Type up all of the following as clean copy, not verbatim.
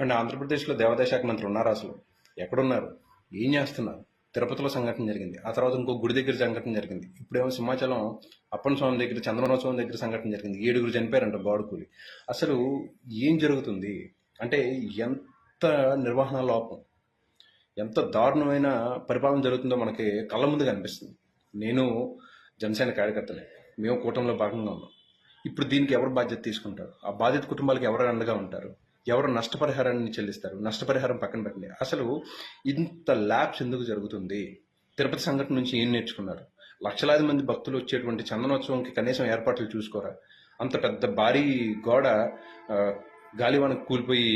And ఆంధ్రప్రదేశ్లో దేవాదాయ శాఖ మంత్రులు ఉన్నారా అసలు? ఎక్కడున్నారు? ఏం చేస్తున్నారు? తిరుపతిలో సంఘటన జరిగింది, ఆ తర్వాత ఇంకో గుడి దగ్గర సంఘటన జరిగింది, ఇప్పుడేమో సింహాచలం అప్పన్న స్వామి దగ్గర చంద్రమోత్సవం దగ్గర సంఘటన జరిగింది, 7 చనిపోయారంట బాడుకూలి. అసలు ఏం జరుగుతుంది? అంటే ఎంత నిర్వహణ లోపం, ఎంత దారుణమైన పరిపాలన జరుగుతుందో మనకి కళ్ళ ముందు కనిపిస్తుంది. నేను జనసేన కార్యకర్తనే, మేము కూటమిలో భాగంగా ఉన్నాం. ఇప్పుడు దీనికి ఎవరు బాధ్యత తీసుకుంటారు? ఆ బాధిత కుటుంబాలకు ఎవరు అండగా ఉంటారు? ఎవరు నష్టపరిహారాన్ని చెల్లిస్తారు? నష్టపరిహారం పక్కన పెట్టండి, అసలు ఇంత ల్యాబ్స్ ఎందుకు జరుగుతుంది? తిరుపతి సంఘటన నుంచి ఏం నేర్చుకున్నారు? లక్షలాది మంది భక్తులు వచ్చేటువంటి చందనోత్సవంకి కనీసం ఏర్పాట్లు చూసుకోరా? అంత పెద్ద భారీ గోడ ఆ, గాలివానకు కూలిపోయి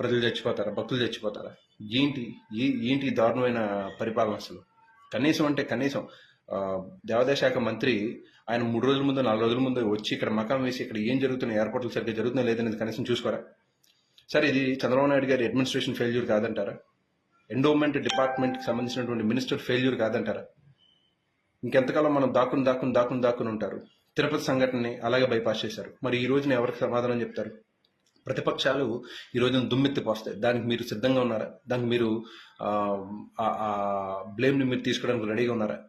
ప్రజలు చచ్చిపోతారా? భక్తులు చచ్చిపోతారా? ఏంటి ఏంటి ఈ దారుణమైన పరిపాలన అసలు? కనీసం అంటే కనీసం ఆ, దేవాదాయ శాఖ మంత్రి ఆయన 3 రోజుల ముందు 4 రోజుల ముందు వచ్చి ఇక్కడ మకాం వేసి ఇక్కడ ఏం జరుగుతున్న ఏర్పాట్లు సరిగ్గా జరుగుతున్నా లేదనేది కనీసం చూసుకోరా? సరే, ఇది చంద్రబాబు నాయుడు గారి అడ్మినిస్ట్రేషన్ ఫెయిల్యూర్ కాదంటారా? ఎండోమెంట్ డిపార్ట్మెంట్కి సంబంధించినటువంటి మినిస్టర్ ఫెయిల్యూర్ కాదంటారా? ఇంకెంతకాలం మనం దాక్కుని ఉంటారు? తిరుపతి సంఘటనని అలాగే బైపాస్ చేశారు. మరి ఈ రోజున ఎవరికి సమాధానం చెప్తారు? ప్రతిపక్షాలు ఈ రోజున దుమ్మెత్తిపోస్తాయి. దానికి మీరు సిద్ధంగా ఉన్నారా? దానికి మీరు బ్లేమ్ని మీరు తీసుకోవడానికి రెడీగా ఉన్నారా?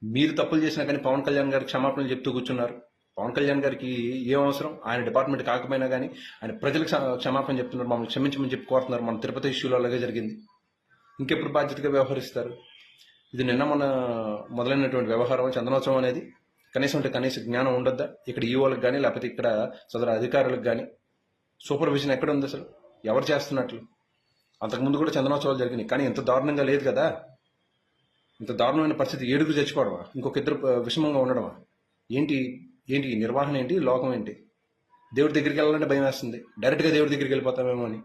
మీరు తప్పులు చేసినా కానీ పవన్ కళ్యాణ్ గారికి క్షమాపణలు చెప్తూ కూర్చున్నారు. పవన్ కళ్యాణ్ గారికి ఏం అవసరం? ఆయన డిపార్ట్మెంట్ కాకపోయినా కానీ ఆయన ప్రజలకు క్షమాపణ చెప్తున్నారు, మమ్మల్ని క్షమించమని చెప్పి కోరుతున్నారు. మన తిరుపతి ఇష్యూలో అలాగే జరిగింది. ఇంకెప్పుడు బాధ్యతగా వ్యవహరిస్తారు? ఇది నిన్న మన మొదలైనటువంటి వ్యవహారం చందనోత్సవం అనేది. కనీసం అంటే కనీస జ్ఞానం ఉండొద్దా? ఇక్కడ ఈఓలకు కానీ లేకపోతే ఇక్కడ సదరు అధికారులకు కానీ సూపర్విజన్ ఎక్కడ ఉంది అసలు? ఎవరు చేస్తున్నట్లు? అంతకుముందు కూడా చందనోత్సవాలు జరిగినాయి, కానీ ఇంత దారుణంగా లేదు కదా. ఇంత దారుణమైన పరిస్థితి, 7 చచ్చిపోవడమా, ఇంకొక 2 విషమంగా ఉండడమా? ఏంటి ఏంటి నిర్వహణ ఏంటి? లోకం ఏంటి? దేవుడి దగ్గరికి వెళ్ళాలంటే భయం వేస్తుంది, డైరెక్ట్గా దేవుడి దగ్గరికి వెళ్ళిపోతామేమో అని.